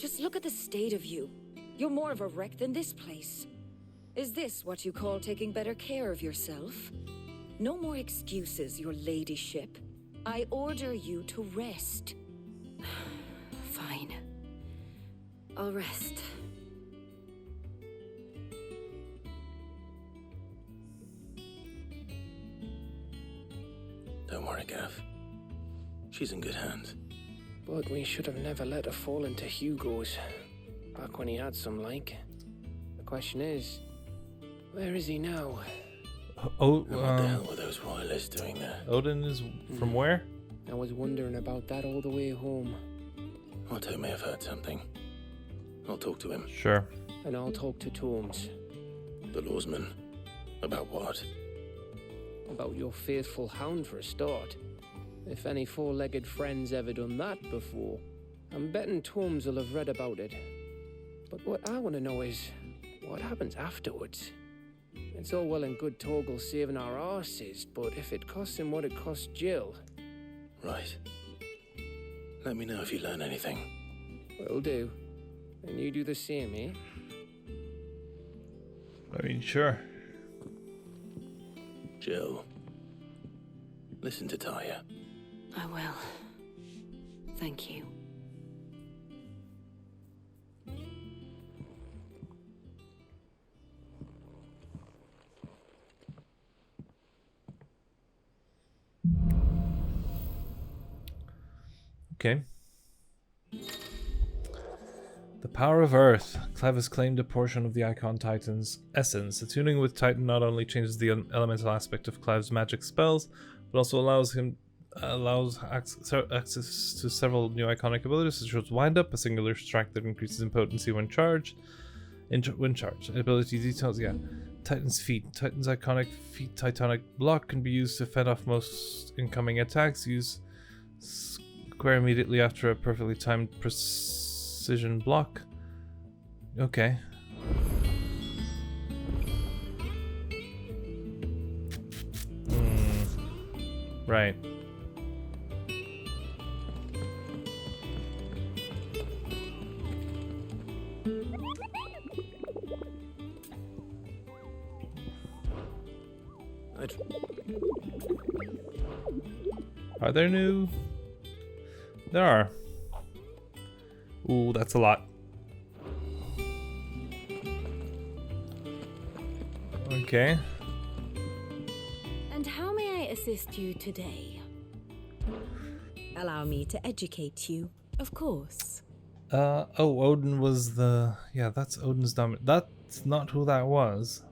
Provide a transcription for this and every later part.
Just look at the state of you. You're more of a wreck than this place. Is this what you call taking better care of yourself? No more excuses, your ladyship. I order you to rest. Fine. I'll rest. Don't worry, Gav. She's in good hands. But we should have never let her fall into Hugo's. Back when he had some like. The question is, where is he now? What the hell were those royalists doing there? Odin is from where? I was wondering about that all the way home. Otto may have heard something. I'll talk to him. Sure. And I'll talk to Tomes. The lawsman. About what? About your faithful hound for a start. If any four-legged friend's ever done that before, I'm betting Tomes will have read about it. But what I want to know is, what happens afterwards? It's all well and good Torgal saving our arses, but if it costs him what it cost Jill... Right. Let me know if you learn anything. Will do. And you do the same, eh? I mean, sure. Jill. Listen to Taya. I will. Thank you. Okay. The power of Earth. Clive has claimed a portion of the Icon Titan's essence. Attuning with Titan not only changes the elemental aspect of Clive's magic spells, but also allows access to several new iconic abilities, such as Wind Up, a singular strike that increases in potency when charged. Ability details, yeah. Titan's Feet. Titan's iconic feet Titanic block can be used to fend off most incoming attacks. Use square immediately after a perfectly timed precision block. Okay. Right. Are there new? There are. Ooh, that's a lot. Okay. And how may I assist you today? Allow me to educate you, of course. Oh, Odin was the... Yeah, that's Odin's dominant. That's not who that was.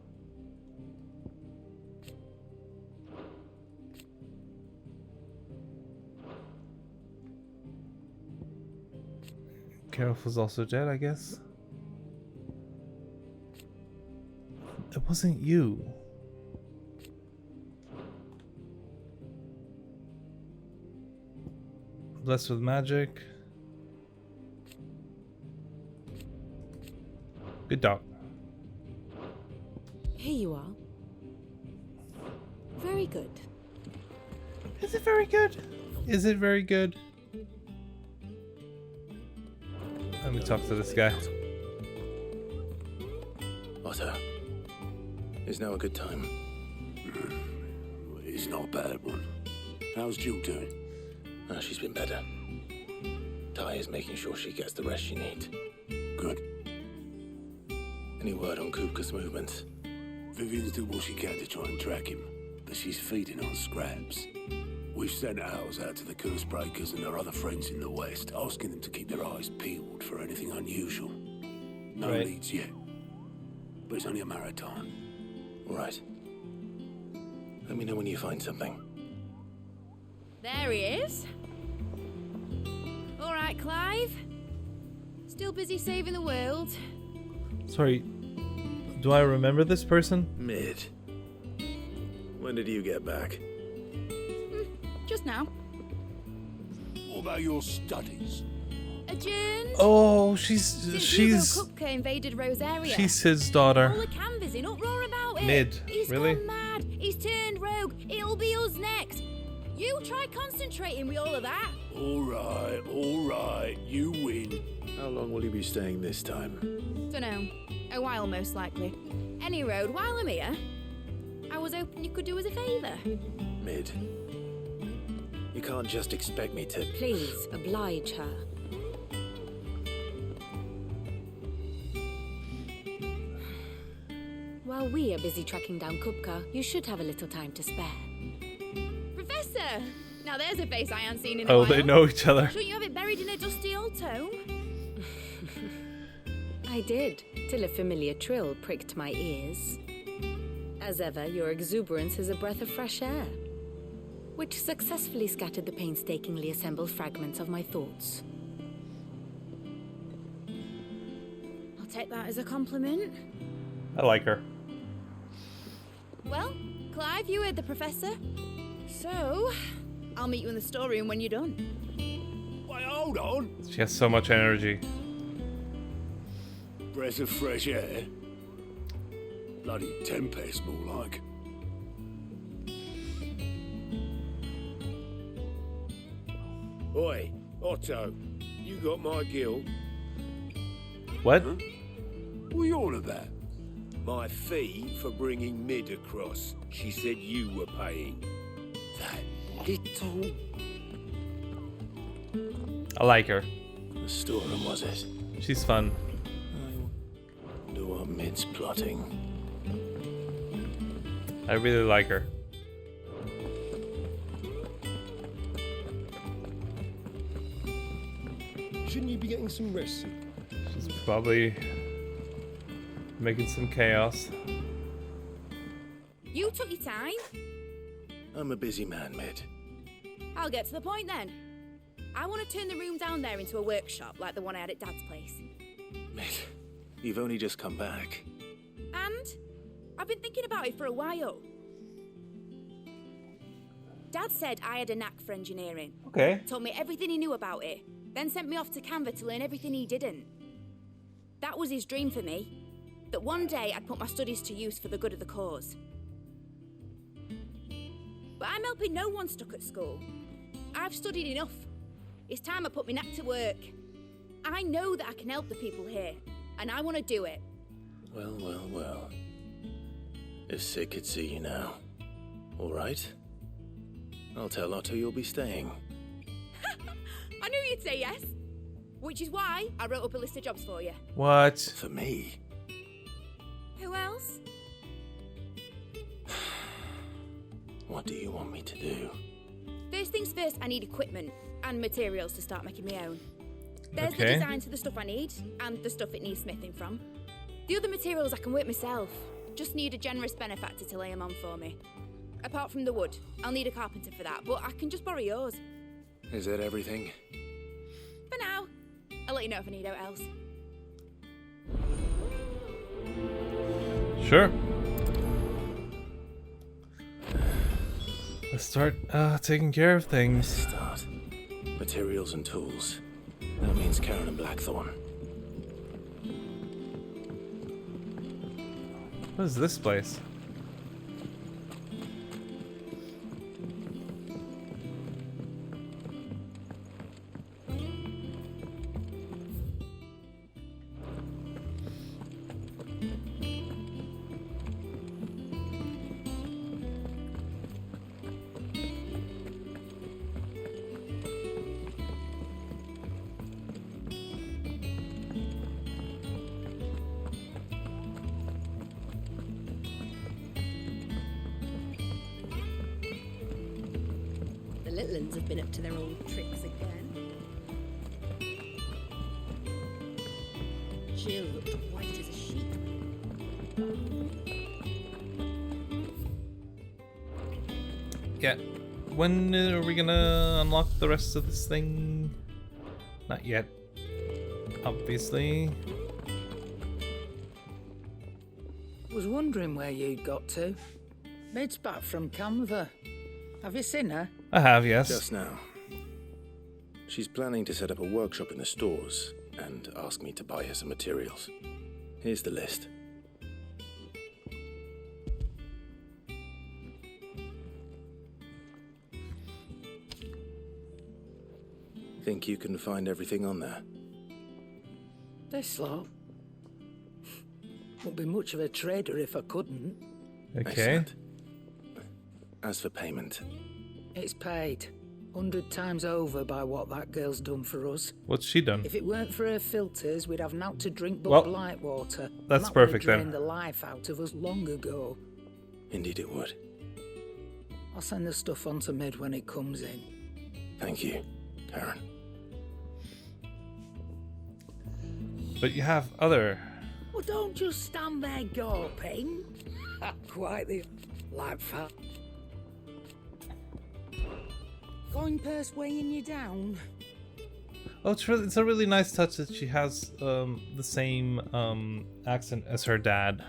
Karolf was also dead, I guess. It wasn't you. Blessed with magic. Good dog. Here you are. Very good. Is it very good? Is it very good? Let me talk to this guy. Otto. Is now a good time? It's not a bad one. How's Jill doing? Oh, she's been better. Taya's making sure she gets the rest she needs. Good. Any word on Kupka's movements? Vivian's doing what she can to try and track him, but she's feeding on scraps. We've sent ours out to the Cursebreakers and their other friends in the West, asking them to keep their eyes peeled for anything unusual. No Right. leads yet, but it's only a matter of time. Right. Let me know when you find something. There he is. All right, Clive. Still busy saving the world. Sorry, do I remember this person? Mid. When did you get back? Just now. What about your studies? Adjourned. Oh, Since she's Hugo Kupka invaded Rosaria. she's Sid's All daughter. the canvas in uproar about it. Mid, He's really? gone mad. He's turned rogue. It'll be us next. You try concentrating with all of that. All right, you win. How long will you be staying this time? Dunno. A while, most likely. Any road, while I'm here, I was hoping you could do us a favour. Mid. You can't just expect me to... Please, oblige her. While we are busy tracking down Kupka, you should have a little time to spare. Professor! Now there's a face I haven't seen in a Oh, while. they know each other. Shouldn't you have it buried in a dusty old tome? I did, till a familiar trill pricked my ears. As ever, your exuberance is a breath of fresh air, which successfully scattered the painstakingly assembled fragments of my thoughts. I'll take that as a compliment. I like her. Well, Clive, you heard the professor. So, I'll meet you in the storeroom when you're done. Wait, hold on. She has so much energy. Breath of fresh air. Bloody tempest, more like. Oi, Otto, you got my gill. What? Huh? What are you on about? My fee for bringing Mid across. She said you were paying. That little... I like her. The storeroom, was it? She's fun. I wonder what Mid's plotting. I really like her. Shouldn't you be getting some rest? She's probably making some chaos. You took your time. I'm a busy man, Mid. I'll get to the point then. I want to turn the room down there into a workshop like the one I had at Dad's place. Mid, you've only just come back. And I've been thinking about it for a while. Dad said I had a knack for engineering. Okay. Told me everything he knew about it, then sent me off to Canva to learn everything he didn't. That was his dream for me, that one day I'd put my studies to use for the good of the cause. But I'm helping no one stuck at school. I've studied enough. It's time I put my knack to work. I know that I can help the people here, and I want to do it. Well, well, well. If Sid could see you now. All right? I'll tell Otto you'll be staying. I knew you'd say yes. Which is why I wrote up a list of jobs for you. What? For me? Who else? What do you want me to do? First things first, I need equipment and materials to start making my own. There's the Okay. designs for the stuff I need and the stuff it needs smithing from. The other materials I can work myself. Just need a generous benefactor to lay them on for me. Apart from the wood, I'll need a carpenter for that, but I can just borrow yours. Is that everything? For now. I'll let you know if I need out else. Sure. Let's start taking care of things. Start. Materials and tools. That means Karen and Blackthorn. What is this place? The little ones have been up to their old tricks again. Jill looked white as a sheet. Yeah. When are we gonna unlock the rest of this thing? Not yet. Obviously. Was wondering where you'd got to. Mid's back from Canva. Have you seen her? I have, yes. Just now. She's planning to set up a workshop in the stores and ask me to buy her some materials. Here's the list. Think you can find everything on there? This lot. Wouldn't be much of a trader if I couldn't. Okay. Excellent. As for payment, It's paid 100 times over by what that girl's done for us. What's she done? If it weren't for her filters, we'd have naught to drink but Well, blight water. And that's that would have perfect then. drained the life out of us long ago. indeed it would. I'll send the stuff on to Mid when it comes in. Thank you, Karen. But you have other... Well, don't just stand there gawping. Quite the like fat. Coin purse weighing you down. Oh, it's a really nice touch that she has the same accent as her dad.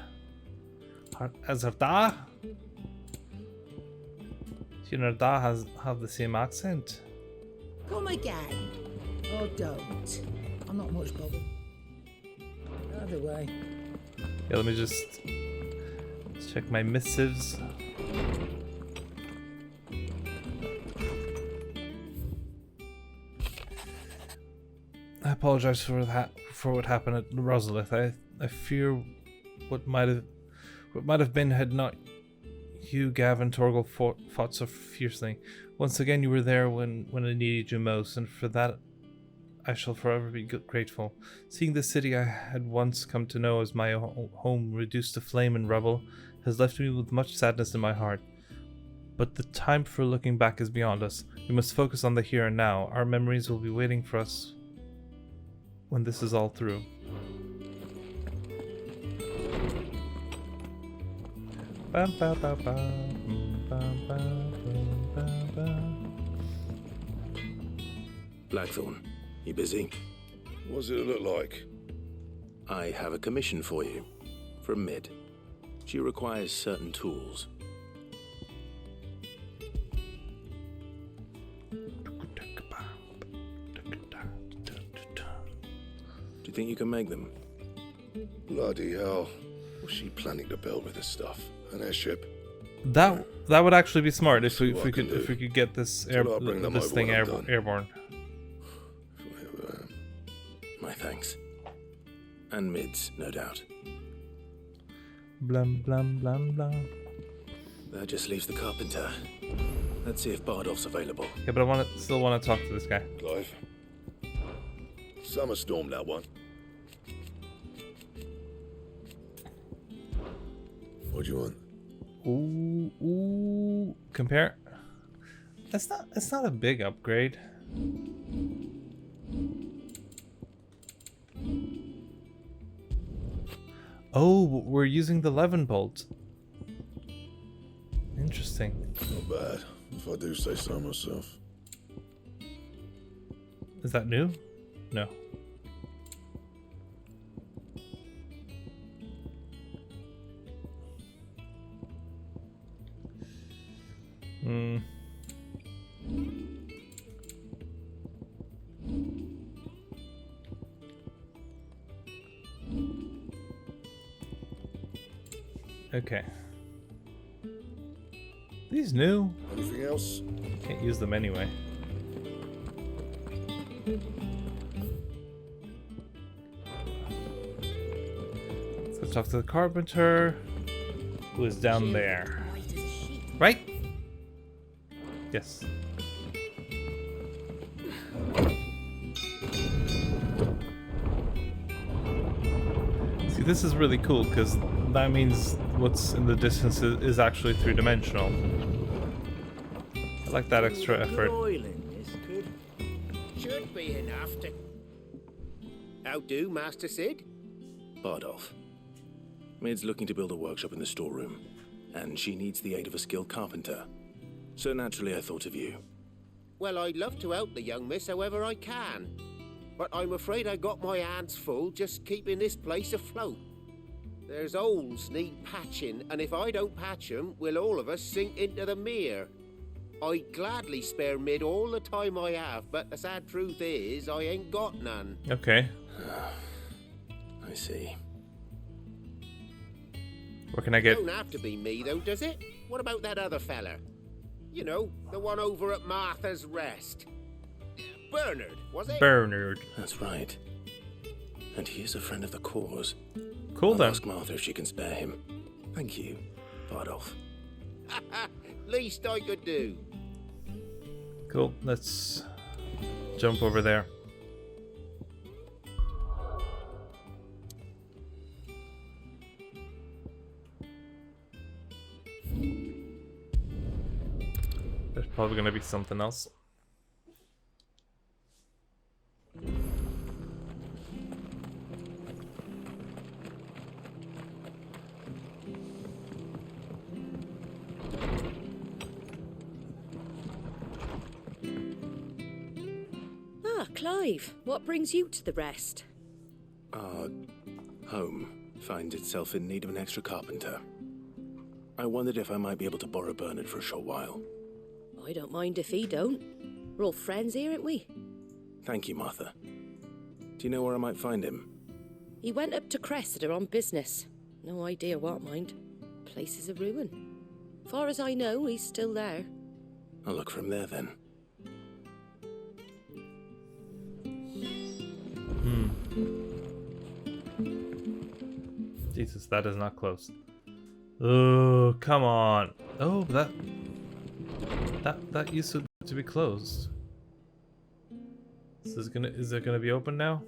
As her dad? She and her dad have the same accent. Come again. Or don't. I'm not much bothered. Either way. Yeah, let me just check my missives. I apologize for what happened at Rosalith. I fear what might have been had not you, Gavin, Torgal fought so fiercely. Once again, you were there when I needed you most, and for that I shall forever be grateful. Seeing the city I had once come to know as my home reduced to flame and rubble has left me with much sadness in my heart. But the time for looking back is beyond us. We must focus on the here and now. Our memories will be waiting for us when this is all through. Bum, ba, ba, ba, bum, ba, bum, ba, ba. Blackthorn, you busy? What does it look like? I have a commission for you. From Mid. She requires certain tools. Do you think you can make them? Bloody hell. What's she planning to build with this stuff? An airship? That would actually be smart if we What I can could do. get this Till I bring them over thing when I'm done. airborne. My thanks. And Mid's, no doubt. Blum blum blum blum. That just leaves the carpenter. Let's see if Bardolph's available. Yeah, but I still want to talk to this guy. Clive. Summer storm, that one. What do you want? Ooh, compare. It's not a big upgrade. Oh, we're using the Levin bolt. Interesting. Not bad, if I do say so myself. Is that new? No. Hmm. Okay. These new? Anything else? Can't use them anyway. Let's go talk to the carpenter, who is down there. Right? Yes. See, this is really cool because that means what's in the distance is actually three-dimensional. I like that extra effort. Oil in this, kid. Should be enough to... How do, Master Sid? Bardolph. Mid's looking to build a workshop in the storeroom, and she needs the aid of a skilled carpenter. So naturally I thought of you. Well, I'd love to help the young miss however I can. But I'm afraid I got my hands full just keeping this place afloat. There's holes need patching, and if I don't patch them, will all of us sink into the mere. I'd gladly spare Mid all the time I have, but the sad truth is, I ain't got none. Okay. I see. Where can I get? Don't have to be me, though, does it? What about that other fella? You know, the one over at Martha's Rest. Bernard, was it? Bernard. That's right. And he is a friend of the cause. Cool I'll then. ask Martha if she can spare him. Thank you, Bardolph. Least I could do. Cool. Let's jump over there. There's probably gonna be something else. Ah, Clive, what brings you to the rest? Our home finds itself in need of an extra carpenter. I wondered if I might be able to borrow Bernard for a short while. I don't mind if he don't. We're all friends here, aren't we? Thank you, Martha. Do you know where I might find him? He went up to Cressida on business. No idea what, mind. Place is a ruin. Far as I know, he's still there. I'll look for him there then. Jesus, that is not close. Oh, come on. Oh, that used to be closed. Is it gonna be open now?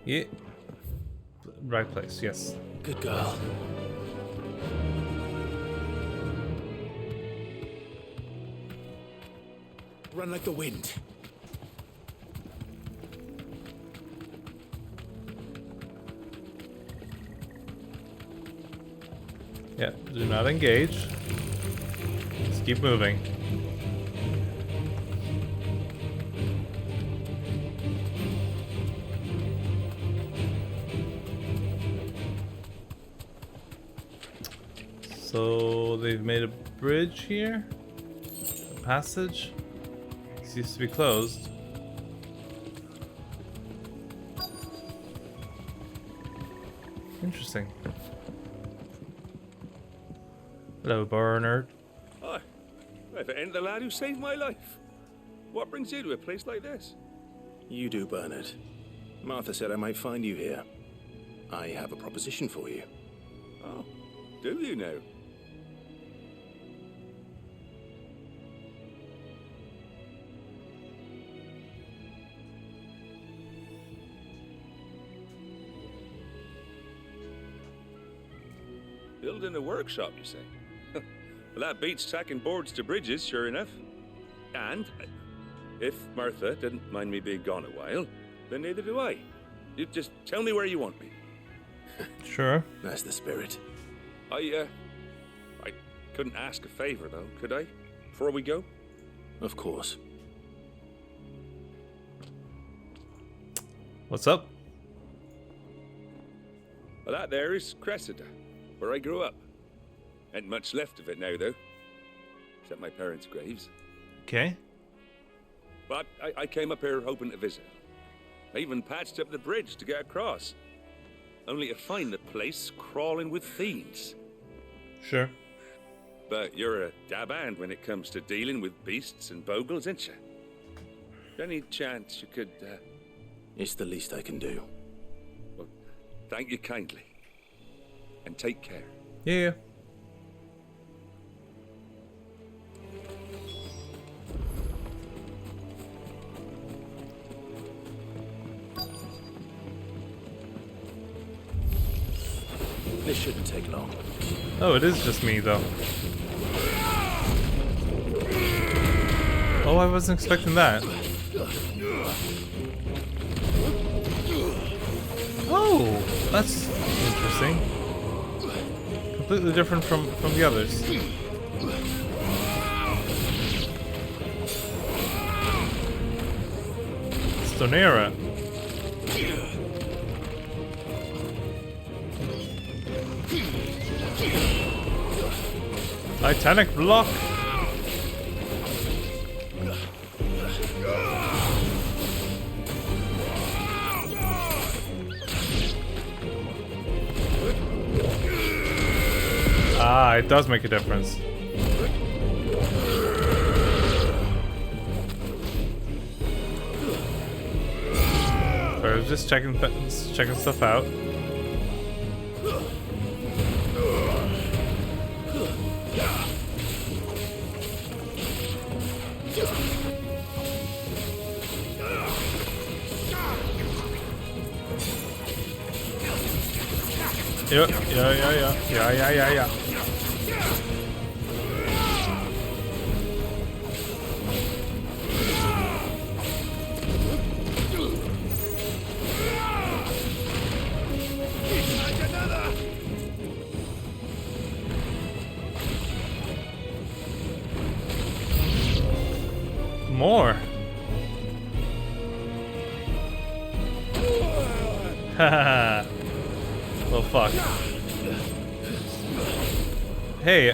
Yeah. Right place, yes. Good girl. Run like the wind. Yeah, do not engage. Just keep moving. So they've made a bridge here, a passage. This used to be closed. Interesting. Hello, Bernard. Hi. If it ain't the lad who saved my life. What brings you to a place like this? You do, Bernard. Martha said I might find you here. I have a proposition for you. Oh, do you now? Building a workshop, you say? Well, that beats tacking boards to bridges, sure enough. And if Martha didn't mind me being gone a while, then neither do I. You just tell me where you want me. Sure. That's the spirit. I couldn't ask a favor, though, could I? Before we go? Of course. What's up? Well, that there is Cressida, where I grew up. Ain't much left of it now, though. Except my parents' graves. Okay. But I came up here hoping to visit. I even patched up the bridge to get across. Only to find the place crawling with fiends. Sure. But you're a dab hand when it comes to dealing with beasts and bogles, ain't you? Any chance you could, It's the least I can do. Well, thank you kindly. And take care. Yeah. This shouldn't take long. Oh, it is just me, though. Oh, I wasn't expecting that. Oh, that's interesting. Completely different from the others. Stonera. Titanic block. Ah, it does make a difference. So I was just checking stuff out. Yeah. More. Haha. Well, fuck. Hey,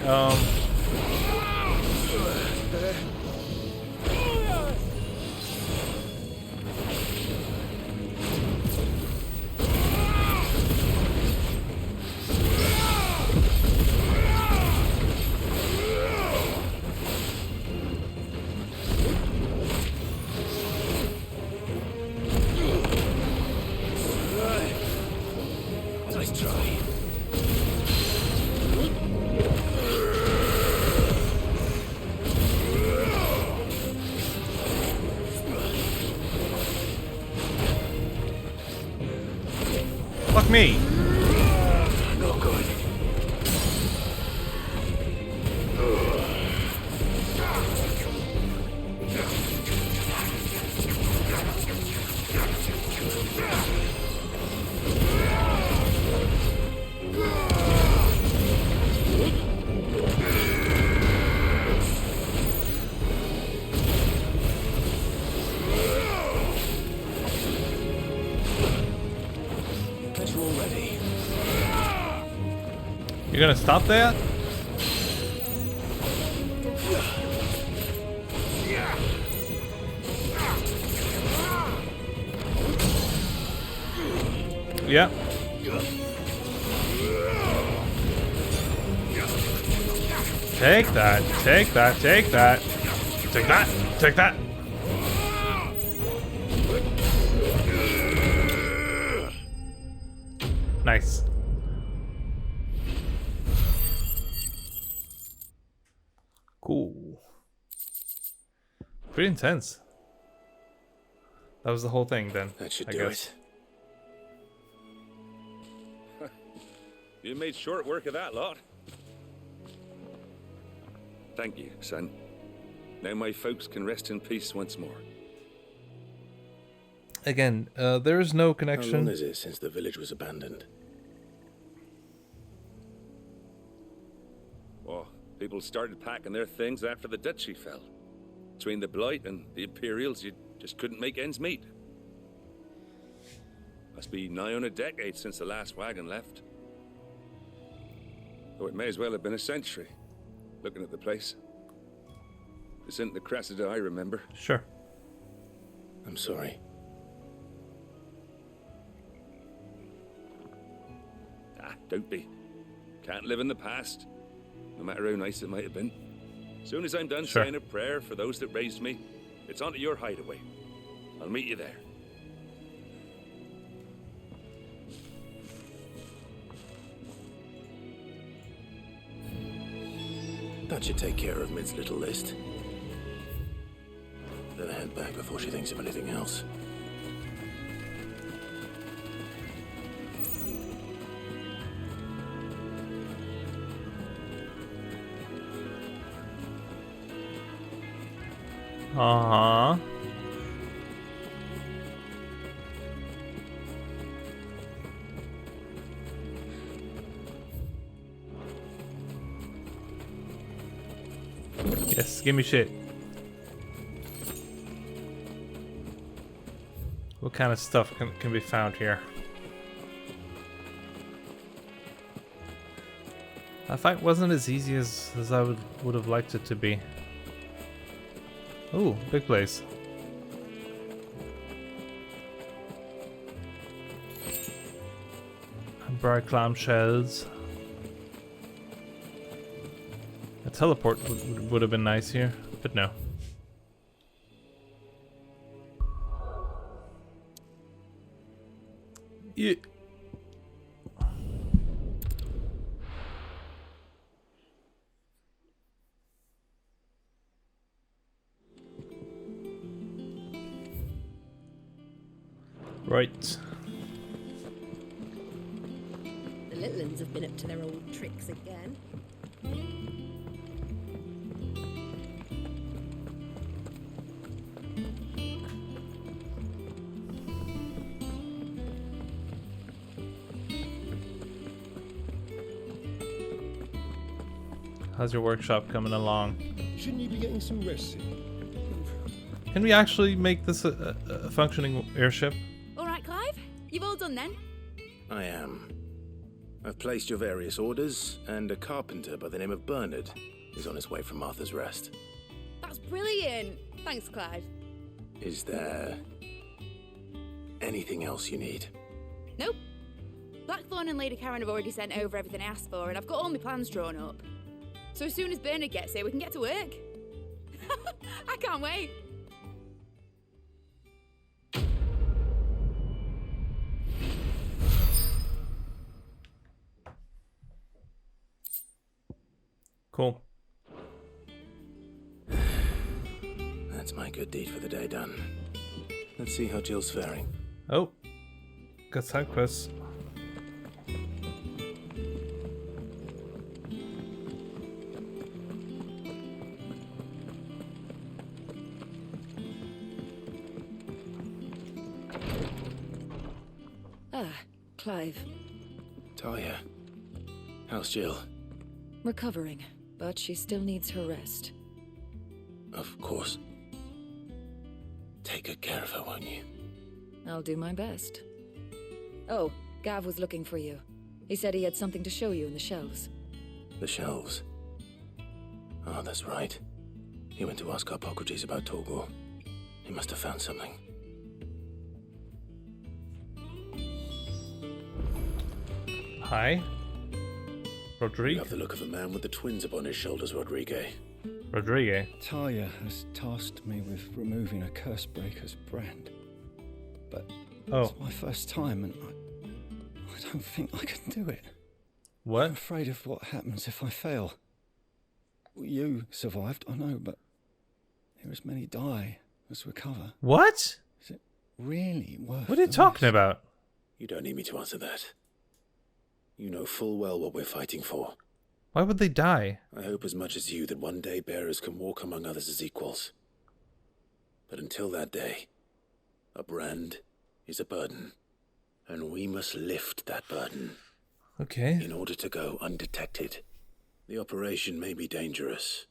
Nice try. fuck me. Not good. You're gonna stop that? Yeah. Take that, take that, take that. Take that, take that. Nice. Cool. Pretty intense. That was the whole thing then. That should I do guess. it. You made short work of that lot. Thank you, son. Now my folks can rest in peace once more. Again, there is no How connection. long is it since the village was abandoned? Oh, people started packing their things after the duchy fell. Between the Blight and the Imperials, you just couldn't make ends meet. Must be nigh on a decade since the last wagon left. Though it may as well have been a century, looking at the place. This isn't the Cressida I remember. Sure. I'm sorry. Ah, don't be. Can't live in the past, no matter how nice it might have been. Soon as I'm done Sure. saying a prayer for those that raised me, it's onto your hideaway. I'll meet you there. That should take care of Mid's little list. Better head back before she thinks of anything else. Uh-huh. Yes, give me shit. What kind of stuff can be found here? That fight wasn't as easy as I would have liked it to be. Ooh, big place. Bright clamshells. A teleport would have been nice here, but no. Yeah. Right. The little uns have been up to their old tricks again. How's your workshop coming along? Shouldn't you be getting some rest soon? Can we actually make this a functioning airship? All right, Clive. You've all done then. I am. I've placed your various orders, and a carpenter by the name of Bernard is on his way from Martha's Rest. That's brilliant. Thanks, Clive. Is there anything else you need? Nope. Blackthorn and Lady Karen have already sent over everything I asked for, and I've got all my plans drawn up. So as soon as Bernard gets here, we can get to work. I can't wait. Cool. That's my good deed for the day done. Let's see how Jill's faring. Oh, got side quests. Clive. Talia, how's Jill? Recovering, but she still needs her rest. Of course. Take good care of her, won't you? I'll do my best. Oh, Gav was looking for you. He said he had something to show you in the shelves. The shelves? Oh, that's right. He went to ask Hippocrates about Torgor. He must have found something. Hi. You Rodrigue. have the look of a man with the twins upon his shoulders, Rodrigue. Rodrigue. Talia has tasked me with removing a Cursebreaker's brand. But it's my first time and I don't think I can do it. What? I'm afraid of what happens if I fail. You survived, I know, but there as many die as recover. What? Is it really worth What are you the talking risk? about? You don't need me to answer that. You know full well what we're fighting for. Why would they die? I hope as much as you that one day bearers can walk among others as equals. But until that day, a brand is a burden, and we must lift that burden. Okay. In order to go undetected. The operation may be dangerous,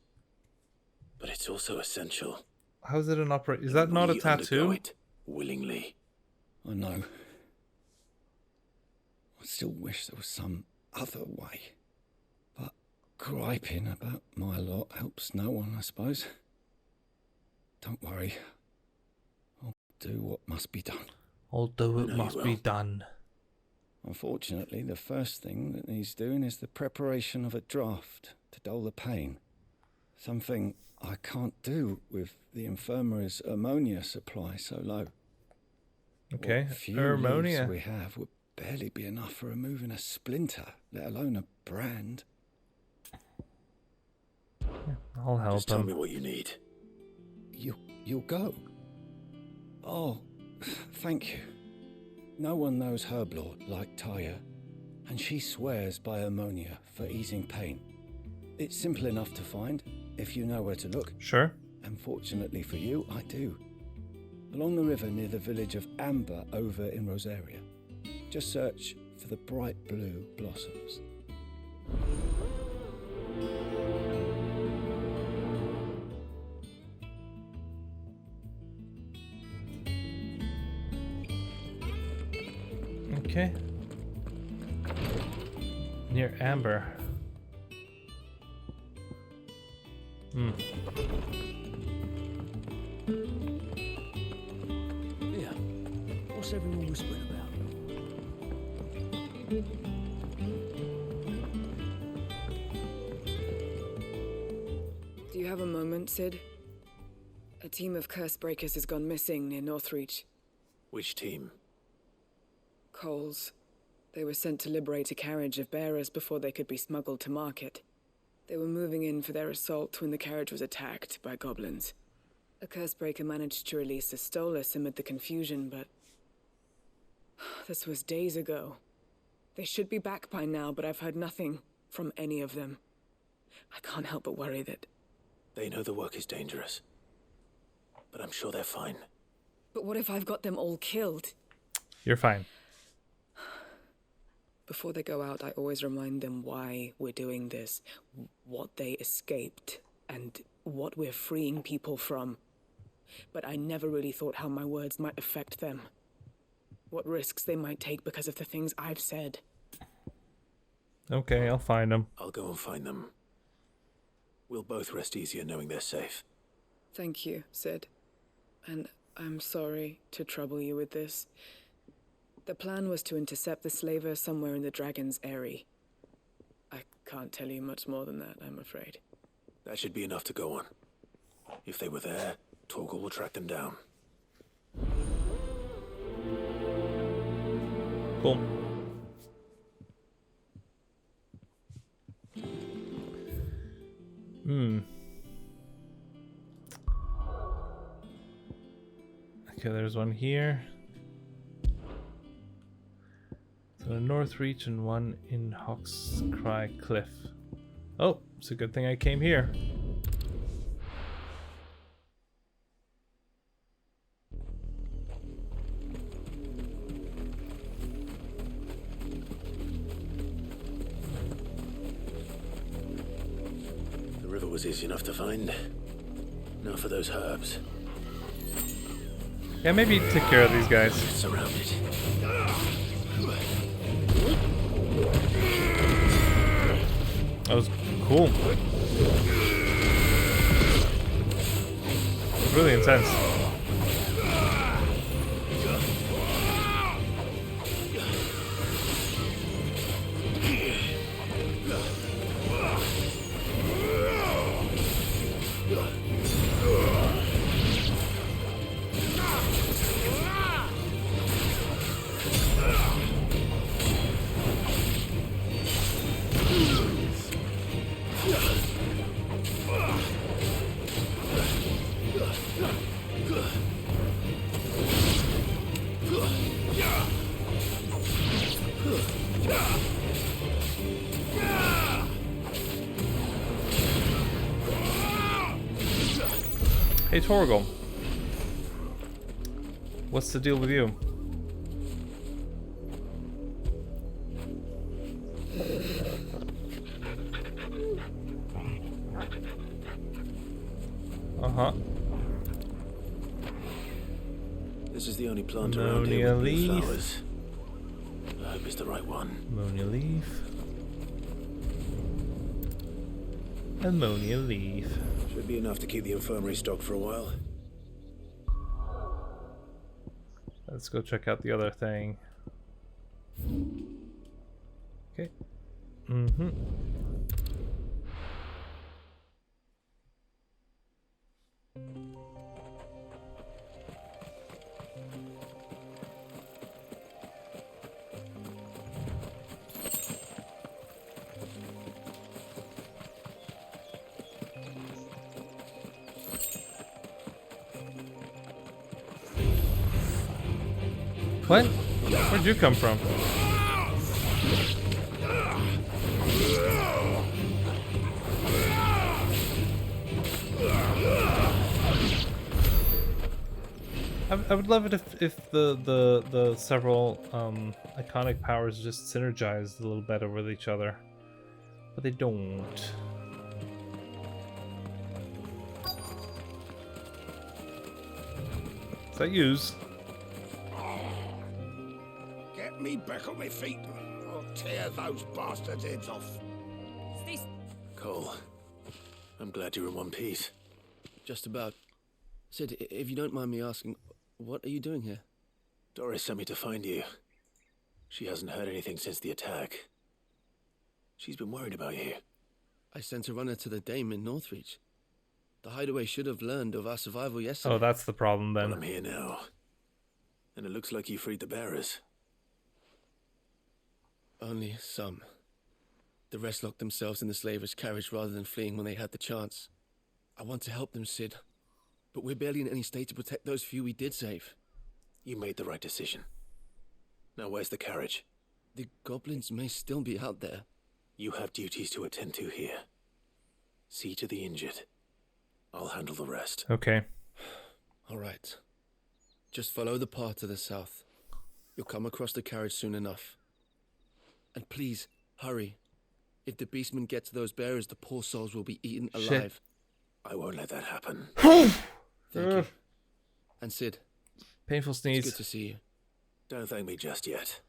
but it's also essential. How's it an operate? Is that not a We undergo tattoo? it willingly. I know. I still wish there was some other way. But griping about my lot helps no one, I suppose. Don't worry. I'll do what must be done. I'll do what I know you must be will. done. Unfortunately, the first thing that needs doing is the preparation of a draft to dull the pain. Something I can't do with the infirmary's ammonia supply so low. Okay. What few Ammonia. leaves we have would barely be enough for removing a splinter, let alone a brand. I'll help Just tell me him. what you need. You'll go? Oh, thank you. No one knows Herblord like Taya, and she swears by ammonia for easing pain. It's simple enough to find, if you know where to look. Sure. And fortunately for you, I do. Along the river near the village of Amber over in Rosaria. Just search for the bright blue blossoms. Okay. Near Amber. Yeah. What's everyone whispering about? Do you have a moment, Sid? A team of curse breakers has gone missing near Northreach. Which team? Coles. They were sent to liberate a carriage of bearers before they could be smuggled to market. They were moving in for their assault when the carriage was attacked by goblins. A curse breaker managed to release a Stolas amid the confusion, but... this was days ago. They should be back by now, but I've heard nothing from any of them. I can't help but worry that... They know the work is dangerous. But I'm sure they're fine. But what if I've got them all killed? You're fine. Before they go out, I always remind them why we're doing this, what they escaped, and what we're freeing people from. But I never really thought how my words might affect them. What risks they might take because of the things I've said. Okay, I'll find them. I'll go and find them. We'll both rest easier knowing they're safe. Thank you, Sid. And I'm sorry to trouble you with this. The plan was to intercept the slaver somewhere in the Dragon's Eyrie. I can't tell you much more than that, I'm afraid. That should be enough to go on. If they were there, Torgal will track them down. Cool. Okay, there's one here. So a Northreach and one in Hawkscry Cliff. Oh, it's a good thing I came here. The river was easy enough to find. Now for those herbs. Yeah, maybe take care of these guys. Surrounded. That was cool. It was really intense. Hey Torgal, what's the deal with you? Uh-huh. This is the only plant around here with blue flowers. I hope it's the right one. Ammonia leaf. Ammonia leaf. Should be enough to keep the infirmary stocked for a while. Let's go check out the other thing. Okay. Mm-hmm. What? Where'd you come from? I would love it if the several iconic powers just synergized a little better with each other, but they don't. Is that use? Get me back on my feet. I'll tear those bastards' heads off. Cole, I'm glad you're in one piece. Just about. Sid, if you don't mind me asking, what are you doing here? Doris sent me to find you. She hasn't heard anything since the attack. She's been worried about you. I sent a runner to the Dame in Northreach. The Hideaway should have learned of our survival yesterday. Oh, that's the problem then. Well, I'm here now. And it looks like you freed the bearers. Only some. The rest locked themselves in the slavers' carriage rather than fleeing when they had the chance. I want to help them, Sid. But we're barely in any state to protect those few we did save. You made the right decision. Now where's the carriage? The goblins may still be out there. You have duties to attend to here. See to the injured. I'll handle the rest. Okay. All right. Just follow the path to the south. You'll come across the carriage soon enough. And please, hurry. If the beastmen get to those bearers, the poor souls will be eaten alive. Shit. I won't let that happen. Thank you. And Sid. Painful sneeze. It's good to see you. Don't thank me just yet.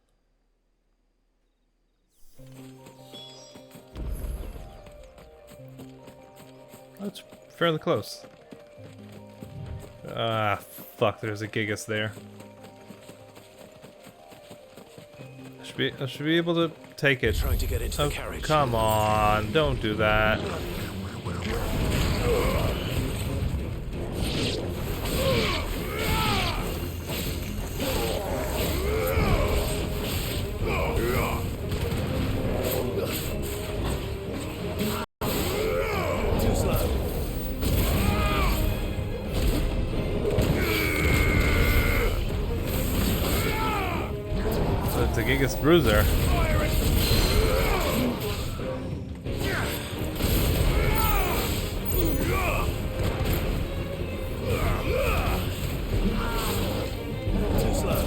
That's fairly close. Ah, fuck, there's a Gigas there. I should be able to take it. Trying to get into the carriage. Come on, don't do that. The Gigas Bruiser. Too slow.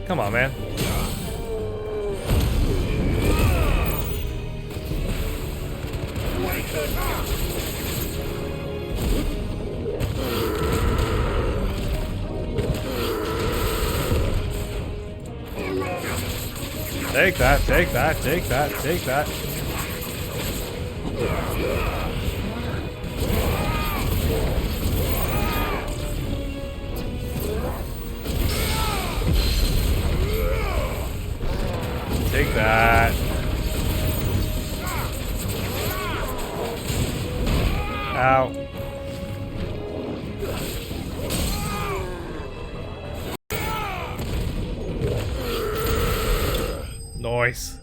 Come on, man. Take that, take that, take that, take that. Take that. Ow. Nice.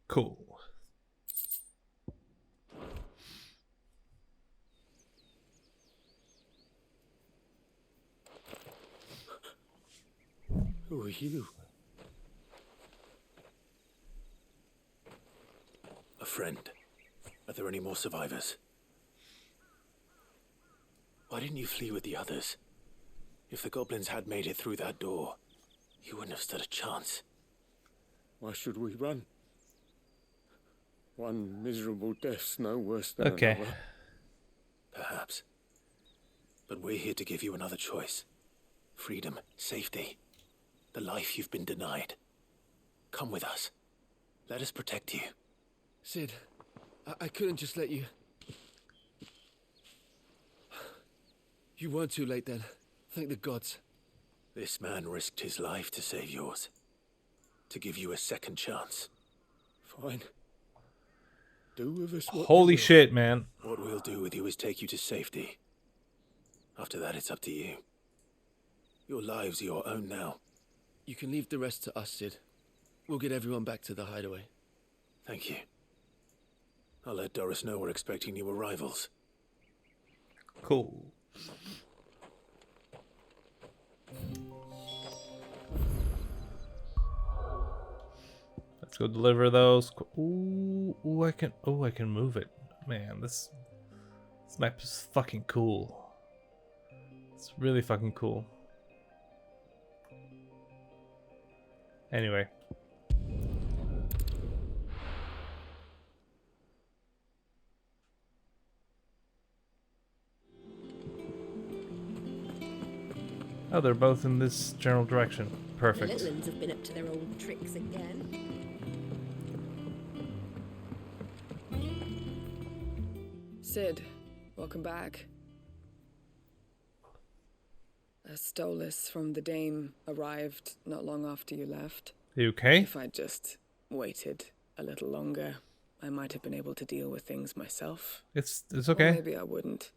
Cool. Who are you? A friend. Are there any more survivors? Why didn't you flee with the others? If the goblins had made it through that door, you wouldn't have stood a chance. Why should we run? One miserable death's no worse than Okay. another. Perhaps. But we're here to give you another choice. Freedom, safety, the life you've been denied. Come with us. Let us protect you. Sid, I couldn't just let you... You weren't too late then. Thank the gods. This man risked his life to save yours. To give you a second chance. Fine. Do with us what Holy you will. shit, man. What we'll do with you is take you to safety. After that, it's up to you. Your lives are your own now. You can leave the rest to us, Sid. We'll get everyone back to the hideaway. Thank you. I'll let Doris know we're expecting new arrivals. Cool. Let's go deliver those. Ooh, I can move it. Man, this map is fucking cool. It's really fucking cool. Anyway. Oh, they're both in this general direction. The Perfect. Litlands have been up to their old tricks again. Sid, welcome back. A Stolas from the Dame arrived not long after you left. You okay? If I'd just waited a little longer, I might have been able to deal with things myself. It's Or okay. maybe I wouldn't.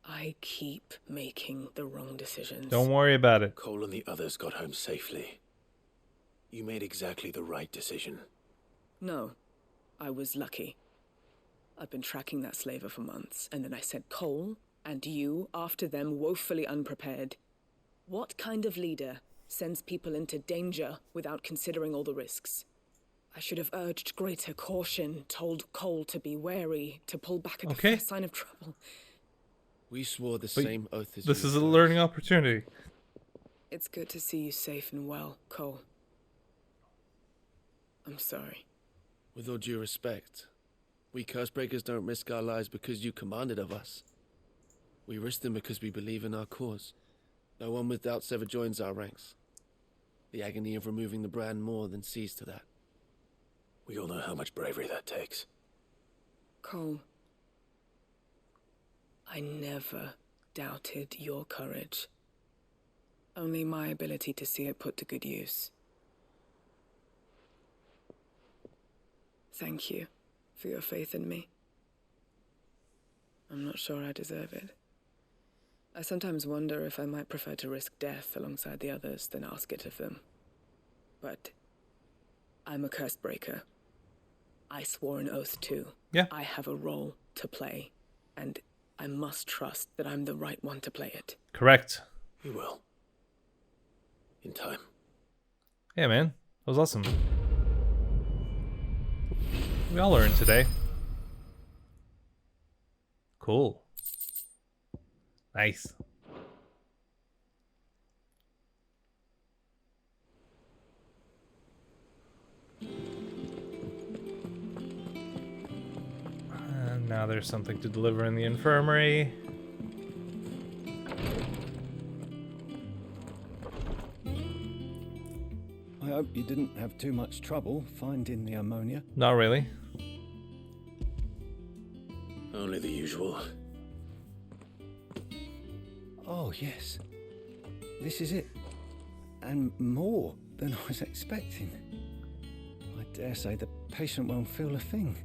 I keep making the wrong decisions. Don't worry about it. Cole and the others got home safely. You made exactly the right decision. No, I was lucky. I've been tracking that slaver for months, and then I sent Cole and you after them, woefully unprepared. What kind of leader sends people into danger without considering all the risks? I should have urged greater caution, told Cole to be wary, to pull back at the first sign of trouble. We swore the But same oath as this you. is a learning opportunity. It's good to see you safe and well, Cole. I'm sorry. With all due respect, we Cursebreakers don't risk our lives because you commanded of us. We risk them because we believe in our cause. No one with doubts ever joins our ranks. The agony of removing the brand more than sees to that. We all know how much bravery that takes. Cole, I never doubted your courage. Only my ability to see it put to good use. Thank you for your faith in me. I'm not sure I deserve it. I sometimes wonder if I might prefer to risk death alongside the others than ask it of them. But I'm a curse breaker. I swore an oath too. Yeah. I have a role to play, and I must trust that I'm the right one to play it. Correct. You will. In time. Yeah, man. That was awesome. We all learned today. Cool. Nice. And now there's something to deliver in the infirmary. I hope you didn't have too much trouble finding the ammonia. Not really. Only the usual. Oh, yes. This is it. And more than I was expecting. I dare say the patient won't feel a thing.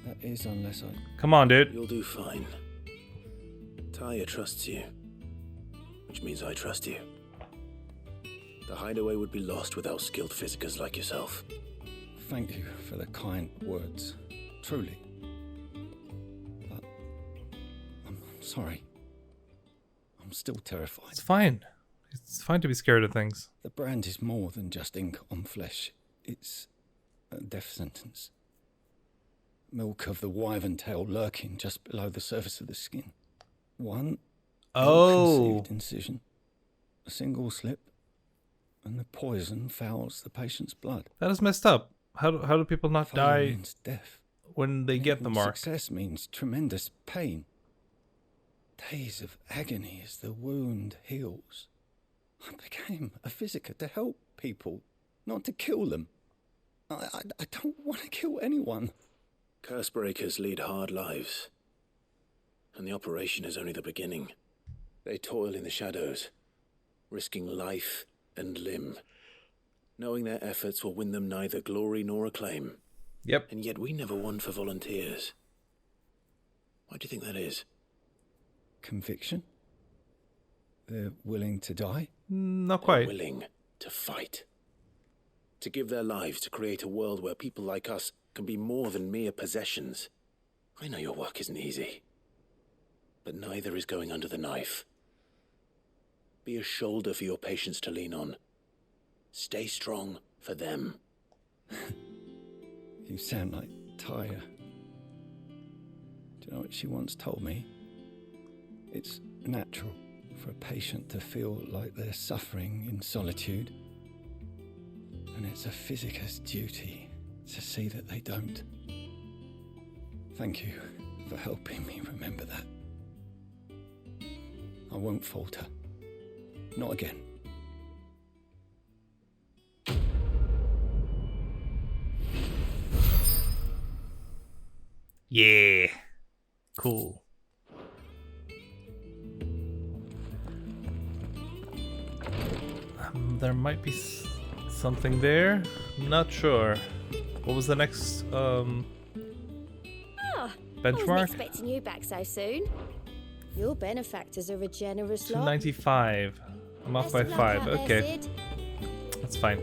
That is, unless I... Come on, dude. You'll do fine. Taya trusts you. Which means I trust you. The hideaway would be lost without skilled physicers like yourself. Thank you for the kind words. Truly. But I'm sorry. I'm still terrified. It's fine. It's fine to be scared of things. The brand is more than just ink on flesh. It's a death sentence. Milk of the wyvern tail lurking just below the surface of the skin. One ill-conceived incision, a single slip, and the poison fouls the patient's blood. That is messed up. How do people not Failure die means death. when they get the mark? Success means tremendous pain. Days of agony as the wound heals. I became a physiker to help people, not to kill them. I don't want to kill anyone. Cursebreakers lead hard lives. And the operation is only the beginning. They toil in the shadows, risking life and limb, knowing their efforts will win them neither glory nor acclaim. Yep. And yet we never won for volunteers. Why do you think that is? Conviction? They're willing to die? Not quite. They're willing to fight. To give their lives to create a world where people like us can be more than mere possessions. I know your work isn't easy, but neither is going under the knife. Be a shoulder for your patients to lean on. Stay strong for them. You sound like Taya. Do you know what she once told me? It's natural for a patient to feel like they're suffering in solitude. And it's a physiker's duty to see that they don't. Thank you for helping me remember that. I won't falter. not again. Yeah. Cool. There might be something there. I'm not sure. What was the next Oh, benchmark? I wasn't expecting you back so soon. Your benefactors are a generous lot. 295. I'm off by Best of luck 5. out there, Okay. Sid. That's fine.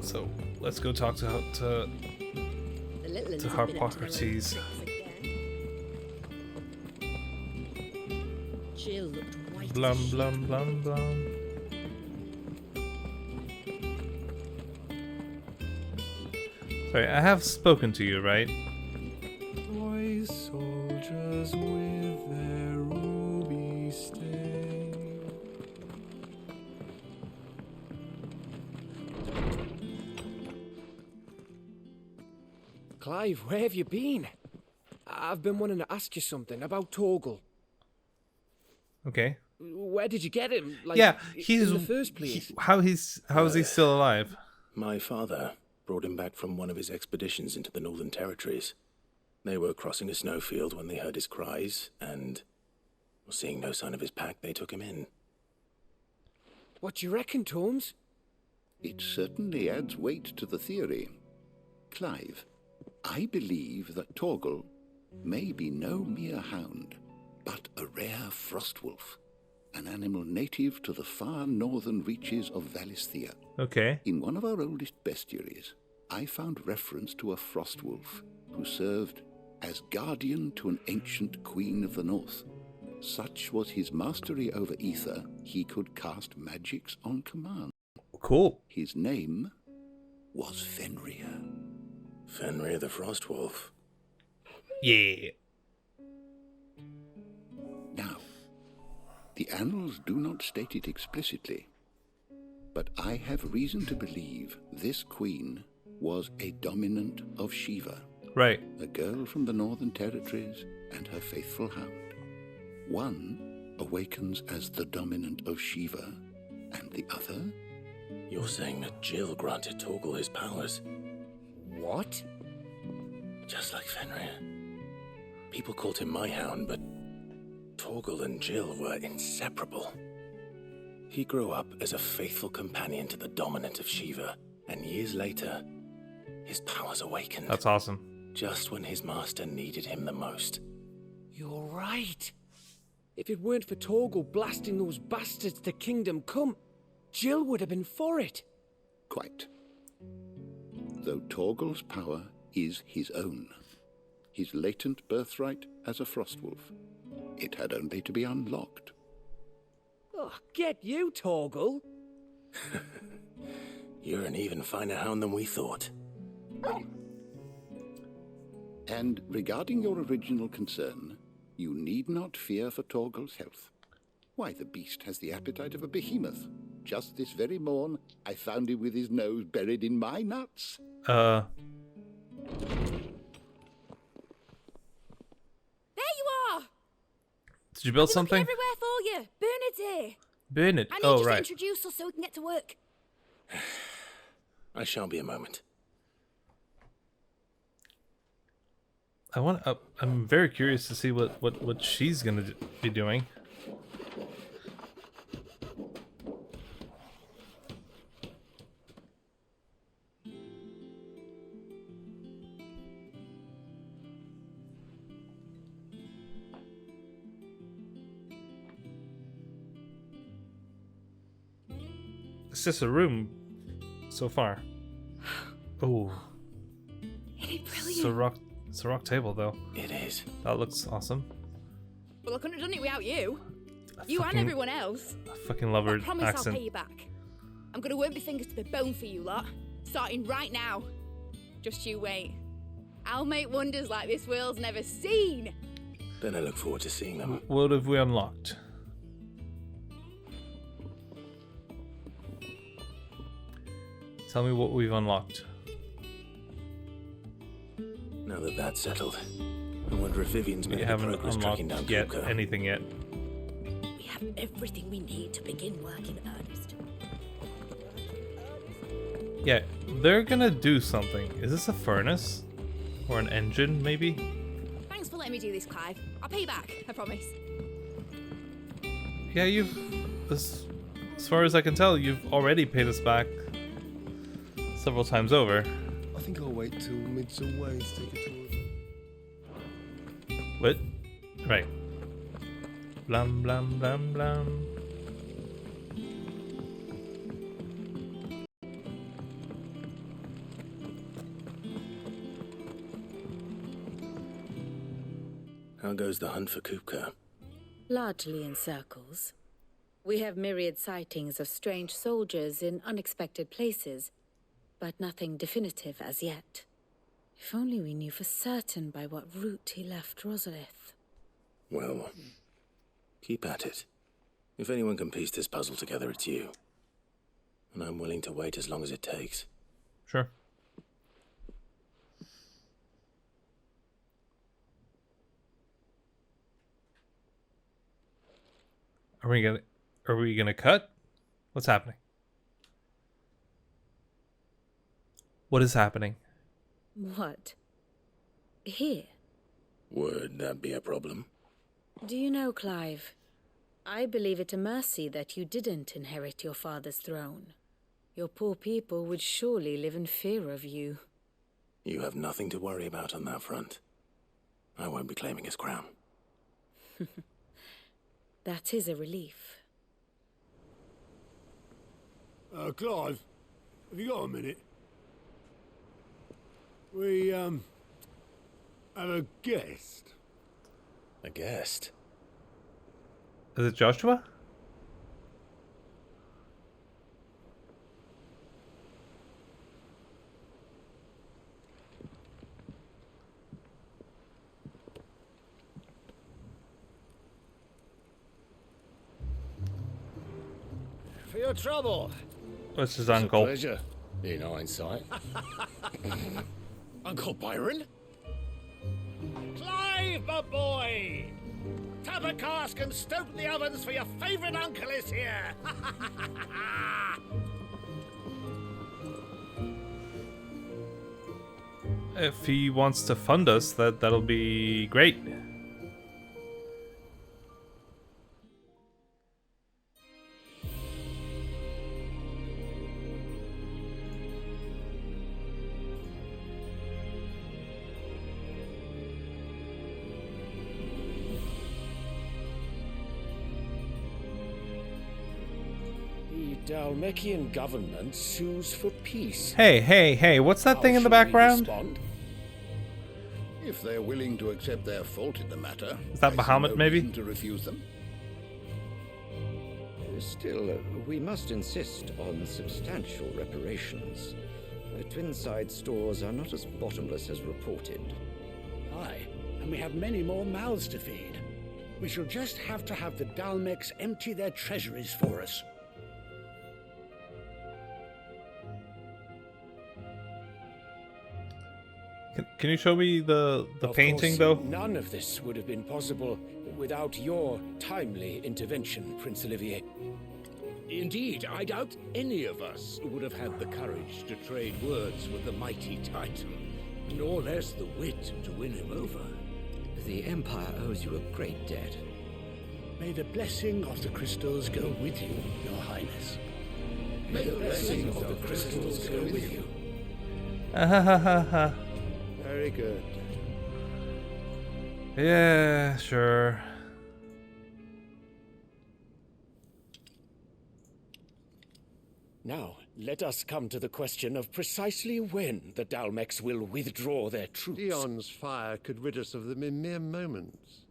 So let's go talk to The little ones have been up to their old Harpocrates. tricks again. Jill looked white as a Blum sheet. blum blum blum. Sorry, I have spoken to you, right? Toy soldiers with their ruby stain. Clive, where have you been? I've been wanting to ask you something about Torgal. Okay. Where did you get him? Like, Yeah, he's in the first place. how is he still alive? My father brought him back from one of his expeditions into the Northern Territories. They were crossing a snowfield when they heard his cries, and seeing no sign of his pack, they took him in. What do you reckon, Torms? It certainly adds weight to the theory. Clive, I believe that Torgal may be no mere hound, but a rare frostwolf, an animal native to the far northern reaches of Valisthea. Okay. In one of our oldest bestiaries, I found reference to a frostwolf who served as guardian to an ancient queen of the north. Such was his mastery over ether, he could cast magics on command. Cool. His name was Fenrir. Fenrir the Frostwolf. Yeah. Now, the annals do not state it explicitly, but I have reason to believe this queen was a dominant of Shiva. Right. A girl from the Northern Territories and her faithful hound. One awakens as the dominant of Shiva, and the other? You're saying that Jill granted Torgal his powers? What? Just like Fenrir. People called him my hound, but Torgal and Jill were inseparable. He grew up as a faithful companion to the dominant of Shiva, and years later, his powers awakened. That's awesome. Just when his master needed him the most. You're right. If it weren't for Torgal blasting those bastards to Kingdom Come, Jill would have been for it. Quite. Though Torgal's power is his own, his latent birthright as a frostwolf, it had only to be unlocked. Oh, get you, Torgal. You're an even finer hound than we thought. And regarding your original concern, you need not fear for Torgal's health. Why, the beast has the appetite of a behemoth. Just this very morn, I found him with his nose buried in my nuts. There you are! Did you build I've been looking something? everywhere for you. Bernard's here. Bernard. I need Oh, you right. to introduce us so we can get to work. I shall be a moment. I'm very curious to see what she's gonna be doing. It's just a room so far. Oh. Isn't it brilliant? It's a rock table though. It is. That looks awesome. Well, I couldn't have done it without you. You and fucking- everyone else. I fucking love her I promise accent. I'll pay you back. I'm gonna work my fingers to the bone for you lot, starting right now. Just you wait. I'll make wonders like this world's never seen. Then I look forward to seeing them. What have we unlocked? Tell me what we've unlocked. Now that that's settled, I wonder if Vivian's We made any haven't progress unlocked tracking down yet Coco. anything yet. have everything we need to begin work in earnest. Yeah, they're gonna do something. Is this a furnace? Or an engine, maybe? Thanks for letting me do this, Clive. I'll pay you back, I promise. Yeah, as far as I can tell, you've already paid us back several times over. I think I'll wait till mid's away to take a tour. What? Right. Blam blam blam blam. How goes the hunt for Kupka? Largely in circles. We have myriad sightings of strange soldiers in unexpected places, but nothing definitive as yet. If only we knew for certain by what route he left Rosalith. Well, keep at it. If anyone can piece this puzzle together, it's you. And I'm willing to wait as long as it takes. Sure. Are we gonna cut? What's happening? What is happening? What? Here? Would that be a problem? Do you know, Clive, I believe it a mercy that you didn't inherit your father's throne. Your poor people would surely live in fear of you. You have nothing to worry about on that front. I won't be claiming his crown. That is a relief. Clive, have you got a minute? We, have a guest. A guest? Is it Joshua? For your trouble. What's his uncle? Pleasure, in hindsight. Uncle Byron? Clive, my boy! Tap a cask and stoke the ovens, for your favourite uncle is here! If he wants to fund us, that'll be great. The Dalmekian government sues for peace. Hey, what's that thing in the background? If they're willing to accept their fault in the matter, Is that I see Bahamut, no maybe? reason to refuse them. Still, we must insist on substantial reparations. Twinside stores are not as bottomless as reported. Aye, and we have many more mouths to feed. We shall just have to have the Dalmeks empty their treasuries for us. Can you show me the painting, though? None of this would have been possible without your timely intervention, Prince Olivier. Indeed, I doubt any of us would have had the courage to trade words with the mighty Titan, nor less the wit to win him over. The Empire owes you a great debt. May the blessing of the crystals go with you, Your Highness. May the blessing of the crystals go with you. Very good. Yeah, sure. Now, let us come to the question of precisely when the Dalmeks will withdraw their troops. Dion's fire could rid us of them in mere moments.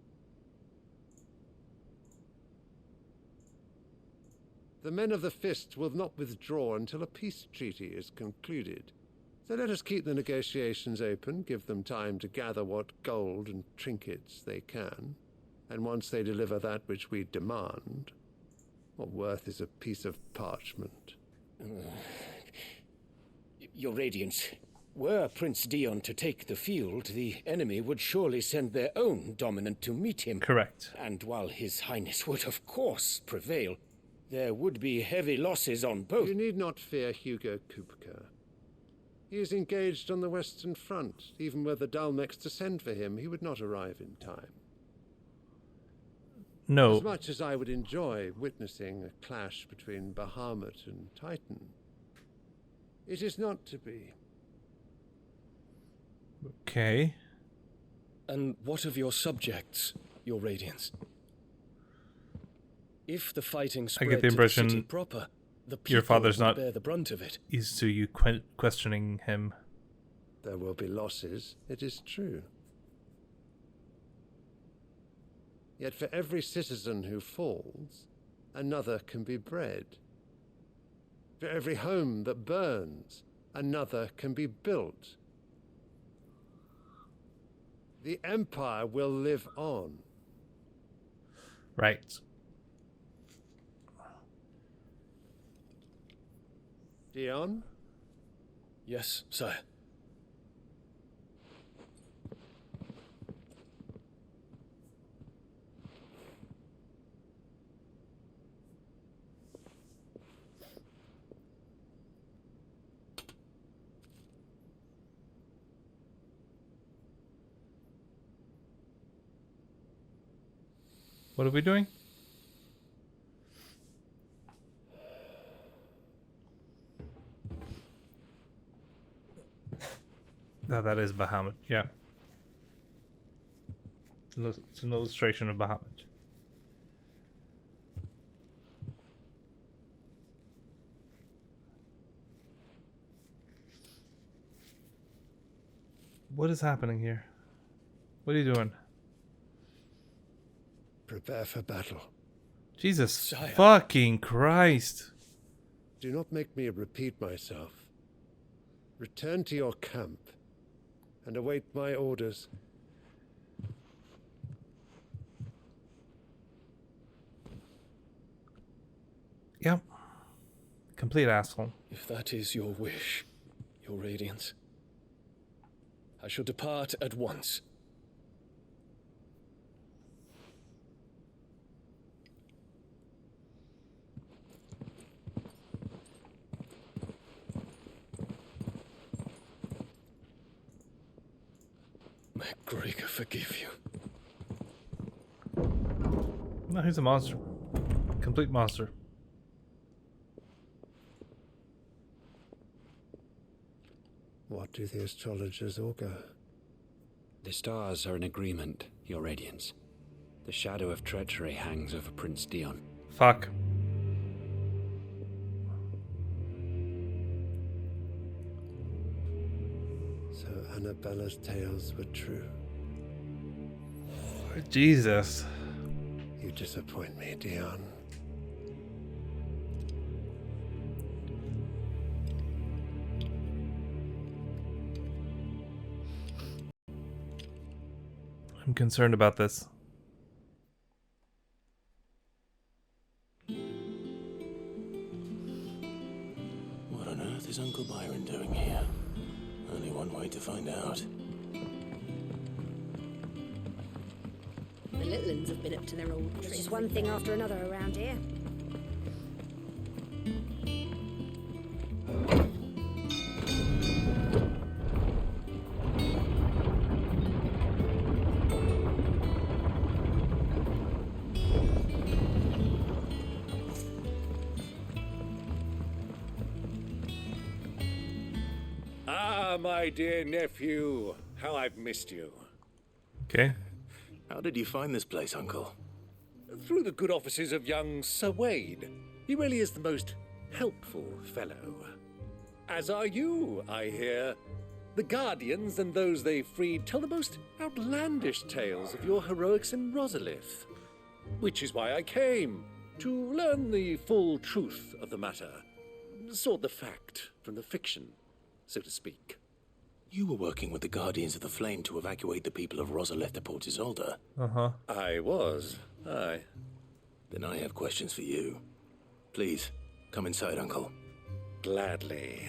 The men of the Fist will not withdraw until a peace treaty is concluded. So let us keep the negotiations open, give them time to gather what gold and trinkets they can, and once they deliver that which we demand, what worth is a piece of parchment? Your Radiance, Were Prince Dion to take the field, the enemy would surely send their own dominant to meet him. Correct. And while His Highness would of course prevail, there would be heavy losses on both. You need not fear Hugo Kupka. He is engaged on the Western Front. Even were the Dalmex to send for him, he would not arrive in time. No. As much as I would enjoy witnessing a clash between Bahamut and Titan, it is not to be. Okay. And what of your subjects, your Radiance? If the fighting I spread get the to the city impression proper, the people your father's would not bear the brunt of it. used to you questioning him. There will be losses, it is true. Yet for every citizen who falls, another can be bred. For every home that burns, another can be built. The Empire will live on. Right. Dion? Yes, sire. What are we doing? No, that is Bahamut, yeah. It's an illustration of Bahamut. What is happening here? What are you doing? Prepare for battle. Jesus Sire. fucking Christ. Do not make me repeat myself. Return to your camp and await my orders. Yep. Complete asshole. If that is your wish, your Radiance, I shall depart at once. May Gregor forgive you. No, he's a monster. Complete monster. What do the astrologers augur? The stars are in agreement, your Radiance. The shadow of treachery hangs over Prince Dion. Fuck. So Annabella's tales were true. Jesus. You disappoint me, Dion. I'm concerned about this. What on earth is Uncle Byron doing here? Only one way to find out. The little ones have been up to their old There's tricks. just one thing after another around here. Ah, my dear nephew, how I've missed you. Okay. How did you find this place, Uncle? Through the good offices of young Sir Wade. He really is the most helpful fellow. As are you, I hear. The Guardians and those they freed tell the most outlandish tales of your heroics in Rosalith. Which is why I came, to learn the full truth of the matter. Sort the fact from the fiction, so to speak. You were working with the Guardians of the Flame to evacuate the people of Rosalith to Port Isolde. Uh-huh. I was, aye. Then I have questions for you. Please, come inside, Uncle. Gladly.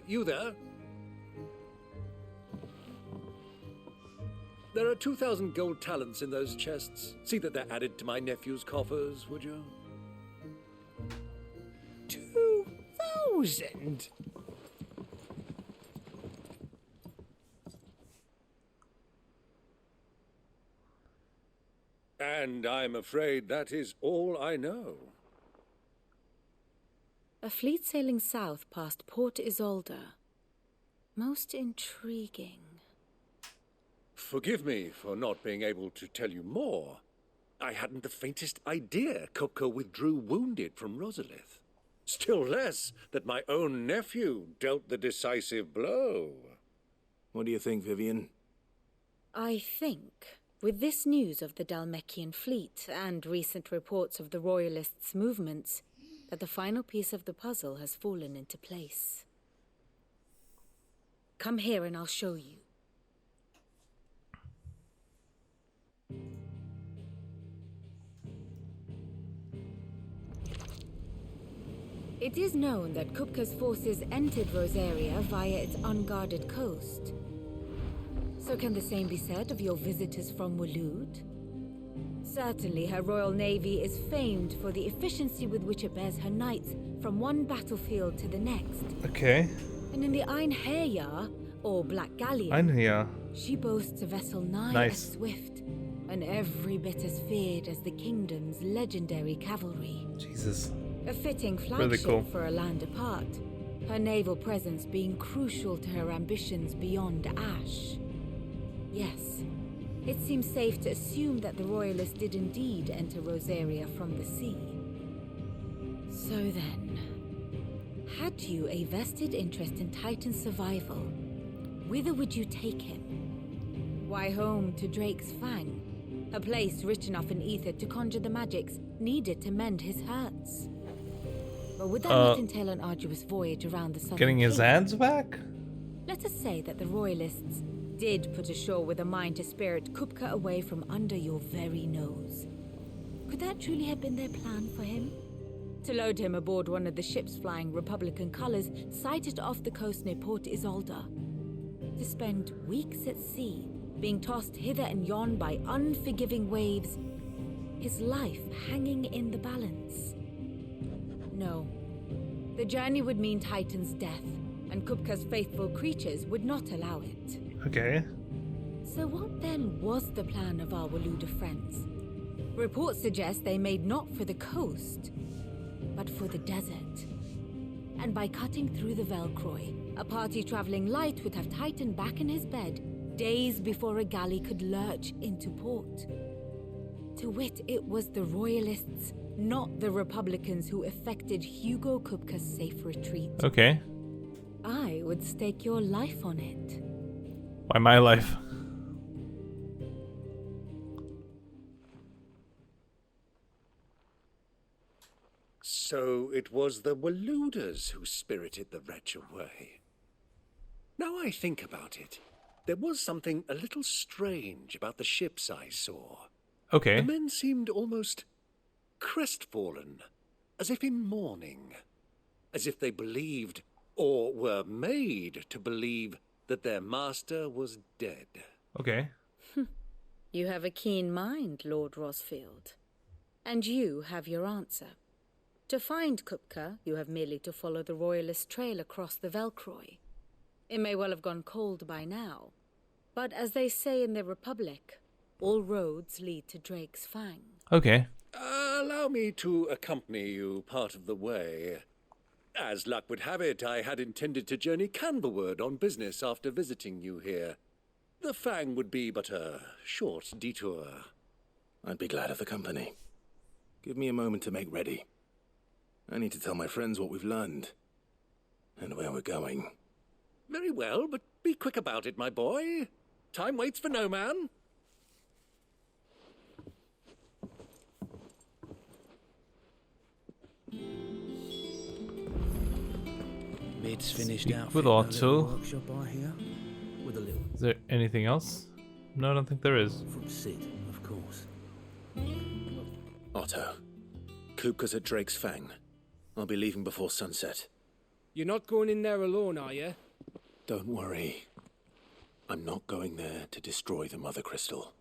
You there? There are 2,000 gold talents in those chests. See that they're added to my nephew's coffers, would you? 2,000? And I'm afraid that is all I know. A fleet sailing south past Port Isolde. Most intriguing. Forgive me for not being able to tell you more. I hadn't the faintest idea Kupka withdrew wounded from Rosalith. Still less that my own nephew dealt the decisive blow. What do you think, Vivian? I think, with this news of the Dalmekian fleet and recent reports of the Royalists' movements, that the final piece of the puzzle has fallen into place. Come here and I'll show you. It is known that Kupka's forces entered Rosaria via its unguarded coast. So can the same be said of your visitors from Waloed? Certainly her royal navy is famed for the efficiency with which it bears her knights from one battlefield to the next. Okay. And in the Einherjar, or Black Galleon, Einherjar. She boasts a vessel nigh as swift, and every bit as feared as the kingdom's legendary cavalry. Jesus. A fitting flagship Really cool. for a land apart, her naval presence being crucial to her ambitions beyond Ash. Yes, it seems safe to assume that the Royalists did indeed enter Rosaria from the sea. So then, had you a vested interest in Titan's survival, whither would you take him? Why, home to Drake's Fang, a place rich enough in ether to conjure the magics needed to mend his hurts. But would that not entail an arduous voyage around the southern Getting his cape? hands back? Let us say that the Royalists did put ashore with a mind to spirit Kupka away from under your very nose. Could that truly have been their plan for him? To load him aboard one of the ships flying Republican colors sighted off the coast near Port Isolde. To spend weeks at sea, being tossed hither and yon by unforgiving waves, his life hanging in the balance. No. The journey would mean Titan's death, and Kupka's faithful creatures would not allow it. Okay. So what then was the plan of our Waluda friends? Reports suggest they made not for the coast, but for the desert. And by cutting through the Velcroy, a party traveling light would have Titan back in his bed days before a galley could lurch into port. To wit, it was the Royalists, not the Republicans, who effected Hugo Kupka's safe retreat. Okay. I would stake your life on it. Why my life? So it was the Waludas who spirited the wretch away. Now I think about it, there was something a little strange about the ships I saw. Okay. The men seemed almost crestfallen, as if in mourning, as if they believed, or were made to believe, that their master was dead. Okay. You have a keen mind, Lord Rosfield. And you have your answer. To find Kupka, you have merely to follow the Royalist trail across the Velcroy. It may well have gone cold by now, but as they say in the Republic, all roads lead to Drake's Fang. Okay. Allow me to accompany you part of the way. As luck would have it, I had intended to journey Canberward on business after visiting you here. The Fang would be but a short detour. I'd be glad of the company. Give me a moment to make ready. I need to tell my friends what we've learned. And where we're going. Very well, but be quick about it, my boy. Time waits for no man. Mid's finished Speak out with a Otto. little workshop I hear, with a little Is there anything else? No, I don't think there is. from Sid, of course. Otto. Kupka's at Drake's Fang. I'll be leaving before sunset. You're not going in there alone, are you? Don't worry. I'm not going there to destroy the Mother Crystal.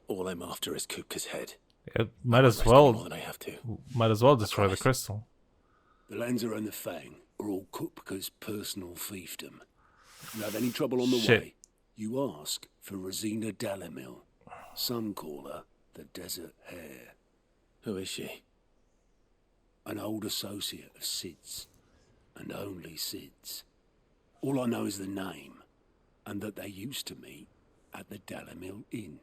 All I'm after is Kupka's head. It might as more well. than I have to. Might as well destroy the crystal. The Lanza and the Fang are all Kupka's personal fiefdom. You have any trouble on the way, you ask for Rosina Dalamil. Some call her the Desert Hare. Who is she? An old associate of Sid's, and only Sid's. All I know is the name, and that they used to meet at the Dalamil Inn.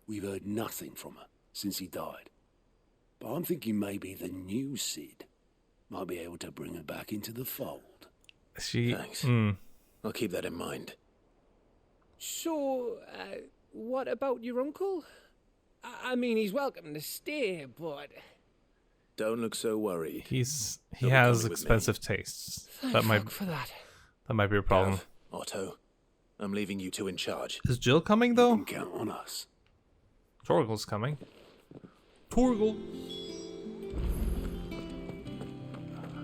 We've heard nothing from her since he died. But I'm thinking maybe the new Sid might be able to bring her back into the fold. Thanks. I'll keep that in mind. So, what about your uncle? I mean, he's welcome to stay, but... Don't look so worried. He has expensive tastes. That might be a problem. Otto, I'm leaving you two in charge. Is Jill coming though? You can count on us. Torgal's coming. Torgal.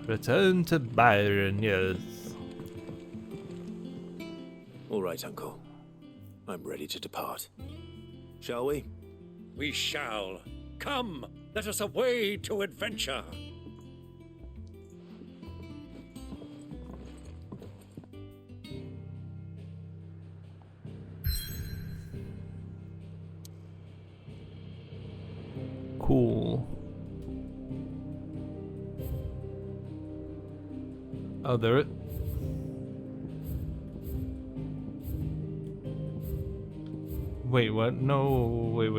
Return to Byron, yes. All right, Uncle. I'm ready to depart. Shall we? We shall. Come, let us away to adventure. Cool. Oh, there it. Wait, what? No, wait.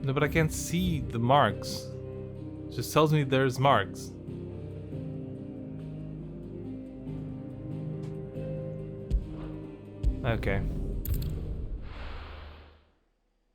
No, but I can't see the marks. It just tells me there's marks. Okay.